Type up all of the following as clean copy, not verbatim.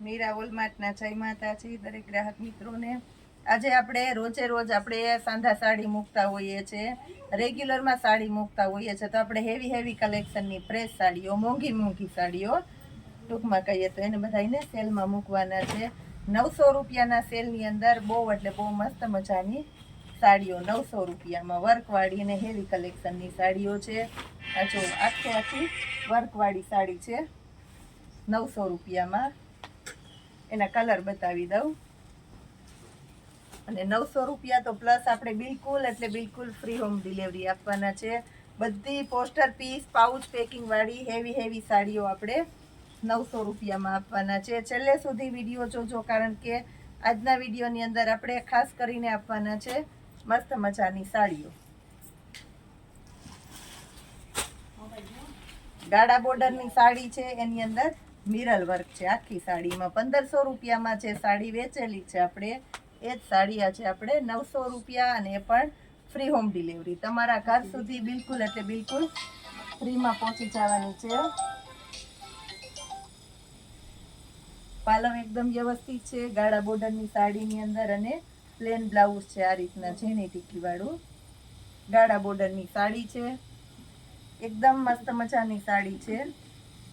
મીરા વોલમાર્ટના જય માતાજી દરેક ગ્રાહક મિત્રોને। આજે આપણે રોજે રોજ આપણે સાંધા સાડી મૂકતા હોઈએ છીએ, રેગ્યુલરમાં સાડી મૂકતા હોઈએ છીએ, તો આપણે હેવી કલેક્શનની ફ્રેશ સાડીઓ, મોંઘી સાડીઓ ટૂંકમાં કહીએ તો એને બધાને સેલમાં મૂકવાના છે। 900 રૂપિયાના સેલની અંદર બહુ એટલે બહુ મસ્ત મજાની સાડીઓ 900 રૂપિયામાં વર્કવાળી અને હેવી કલેક્શનની સાડીઓ છે। આ જો આખી વર્કવાળી સાડી છે 900 રૂપિયામાં। એના કલર બતાવી દઉં। અને 900 રૂપિયા તો પ્લસ આપણે બિલકુલ ફ્રી હોમ ડિલિવરી આપવાના છે। બધી પોસ્ટર પીસ પાઉચ પેકિંગ વાળી હેવી સાડીઓ આપણે 900 રૂપિયામાં આપવાના છે। છેલ્લે સુધી વિડીયો જોજો, કારણ કે આજના વિડીયોની અંદર આપણે ખાસ કરીને આપવાના છે મસ્ત મજાની સાડીઓ। ગાડા બોર્ડરની સાડી છે, એની અંદર મિરર વર્ક છે આખી સાડીમાં। 1500 રૂપિયામાં જે સાડી વેચેલી છે આપણે, એ જ સાડી આજે આપણે 900 રૂપિયા, અને એ પણ ફ્રી હોમ ડિલિવરી તમારા ઘર સુધી બિલકુલ ફ્રીમાં પહોંચી જવાની છે। પાલવ એકદમ વ્યવસ્થિત છે ગાડા બોર્ડરની સાડીની અંદર, અને પ્લેન બ્લાઉઝ છે આ રીતના ઝીણી ટીકી વાળું। ગાડા બોર્ડરની સાડી છે, એકદમ મસ્ત મજાની સાડી છે।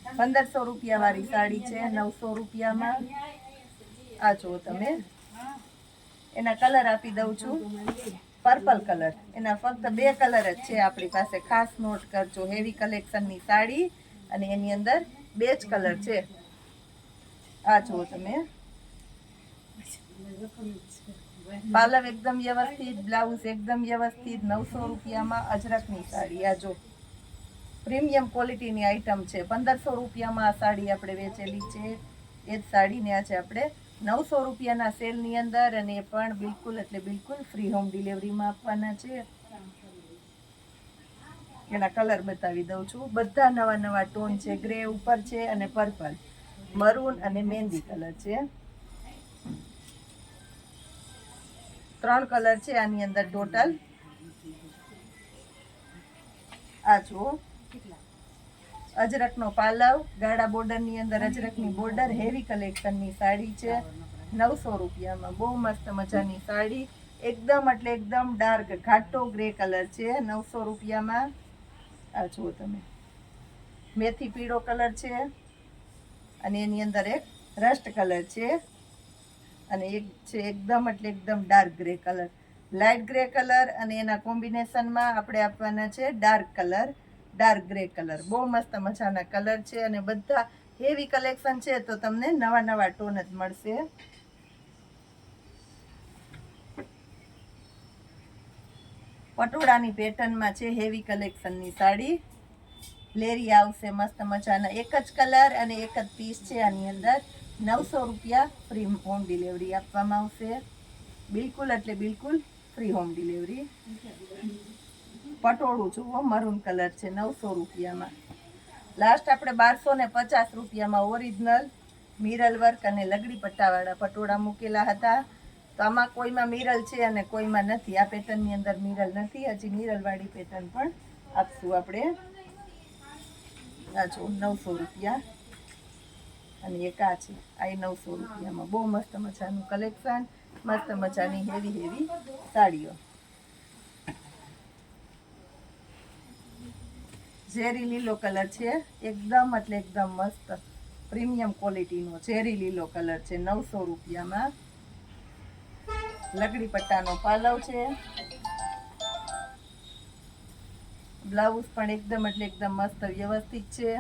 1500 રૂપિયા વાળી સાડી છે 900 રૂપિયામાં। આ જુઓ તમે, એના કલર આપી દઉં છું। પર્પલ કલર, એના ફક્ત 2 કલર જ છે આપણી પાસે, ખાસ નોટ કરજો। હેવી કલેક્શનની સાડી અને એની અંદર 2 જ કલર છે। આ જુઓ તમે, પાલવ એકદમ વ્યવસ્થિત, બ્લાઉઝ એકદમ વ્યવસ્થિત 900 રૂપિયામાં અજરકની સાડી। આ જો પ્રીમિયમ ક્વોલિટીની આઈટમ છે। 1500 રૂપિયામાં આ સાડી આપણે વેચેલી છે, એ જ સાડીને આજે આપણે 900 રૂપિયાના સેલની અંદર, અને એ પણ બિલકુલ ફ્રી હોમ ડિલિવરીમાં આપવાના છે। એના કલર બતાવી દઉં છું। બધા નવા ટોન છે, ગ્રે ઉપર છે અને પર્પલ, મરૂન અને મહેંદી કલર છે। 3 કલર છે આની અંદર ટોટલ। આ જુઓ, અજરકનો પાલવ, ગાડા બોર્ડરની અંદર અજરકની બોર્ડર, હેવી કલેક્શનની સાડી છે 900 રૂપિયામાં। બહુ મસ્ત મજાની સાડી, એકદમ ડાર્ક ઘાટો ગ્રે કલર છે 900 રૂપિયામાં। આ જુઓ તમે, મેથી પીળો કલર છે, અને એની અંદર એક રસ્ટ કલર છે, અને એક છે એકદમ dark grey colour, light grey colour, અને એના કોમ્બિનેશનમાં આપણે આપવાના છે ડાર્ક ગ્રે કલર। બહુ મસ્ત મજાના કલર છે, અને બધા હેવી કલેક્શન છે, તો તમને નવા ટોન જ મળશે। પટોળાની પેટર્નમાં છે હેવી કલેક્શનની સાડી, લેરી આવશે મસ્ત મજાના, એક જ કલર અને એક જ પીસ છે આની અંદર। 900 રૂપિયા ફ્રી હોમ ડિલિવરી આપવામાં આવશે, બિલકુલ ફ્રી હોમ ડિલિવરી। પટોળું જુઓ, મરૂન કલર છે 900 રૂપિયામાં। લાસ્ટ આપણે 1250 રૂપિયામાં ઓરિજિનલ મિરલ વર્ક અને લગડી પટ્ટાવાળા પટોળા મૂકેલા હતા, તો આમાં કોઈમાં મિરલ છે અને કોઈમાં નથી। આ પેટર્નની અંદર મિરલ નથી, હજી મિરલવાળી પેટર્ન પણ આપશું આપણે। આ જો 900 રૂપિયા, અને એક આ છે, આ 900 રૂપિયામાં। બહુ મસ્ત મજાનું કલેક્શન, મસ્ત મજાની હેવી સાડીઓ। ઝેરી લીલો કલર છે, એકદમ મસ્ત પ્રીમિયમ ક્વોલિટીનો ઝેરી લીલો કલર છે 900 રૂપિયામાં। લગડી પટ્ટાનો પાલવ છે, બ્લાઉઝ પણ એકદમ મસ્ત વ્યવસ્થિત છે।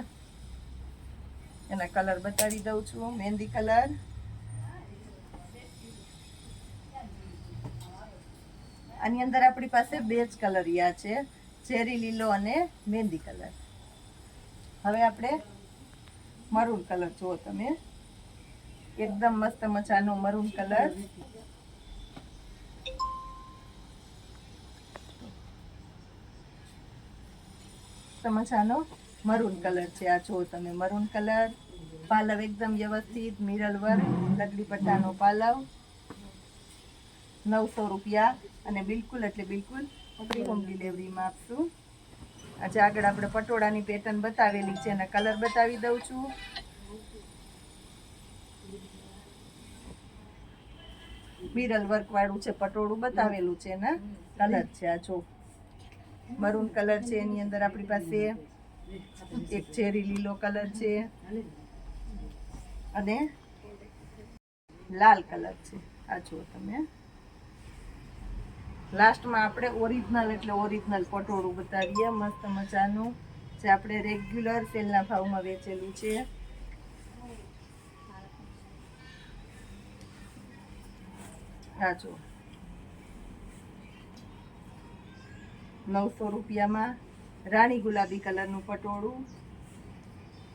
એના કલર બતાવી દઉં છું। મહેંદી કલર, આની અંદર આપણી પાસે 2 જ કલરિયા છે, ચેરી લીલો અને મહેંદી કલર। હવે આપણે મરૂન કલર જુઓ તમે, એકદમ મસ્ત મજાનો મરૂન કલર, મજાનો મરૂન કલર છે। આ જુઓ તમે, મરૂન કલર, પાલવ એકદમ વ્યવસ્થિત, મિરર વર્ક, લગડી પટ્ટાનો પાલવ 900 રૂપિયા, અને બિલકુલ ફ્રી હોમ ડિલિવરીમાં આપશું। આજે આગળ આપણે પટોળાની પેટર્ન બતાવેલી છે, એના કલર બતાવી દઉં છું। મિરલ વર્ક વાળું છે, પટોળું બતાવેલું છે, એના કલર છે. આ જો મરૂન કલર છે, એની અંદર આપણી પાસે એક ચેરી લીલો કલર છે અને લાલ કલર છે. આ જો તમે લાસ્ટમાં આપણે ઓરિજિનલ એટલે ઓરિજિનલ પટોળું બતાવીએ મસ્ત મજાનું, જે આપણે રેગ્યુલર સેલના ભાવમાં વેચેલું છે. આ જો 900 રૂપિયામાં રાણી ગુલાબી કલરનું પટોળું.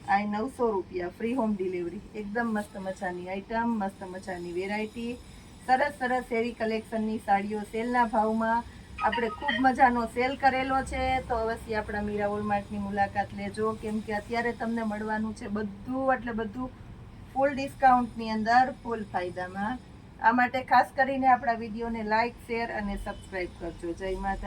આ 900 રૂપિયા, ફ્રી હોમ ડિલિવરી. એકદમ મસ્ત મજાની આઈટમ, મસ્ત મજાની વેરાયટી, સરસ સરસ એવી કલેક્શનની સાડીઓ સેલના ભાવમાં આપણે ખૂબ મજાનો સેલ કરેલો છે. તો અવશ્ય આપણા મીરા હોલમાર્ટની મુલાકાત લેજો, કેમ કે અત્યારે તમને મળવાનું છે બધું એટલે બધું ફૂલ ડિસ્કાઉન્ટની અંદર, ફૂલ ફાયદામાં. આ માટે ખાસ કરીને આપણા વિડીયોને લાઇક, શેર અને સબસ્ક્રાઈબ કરજો. જય માતા.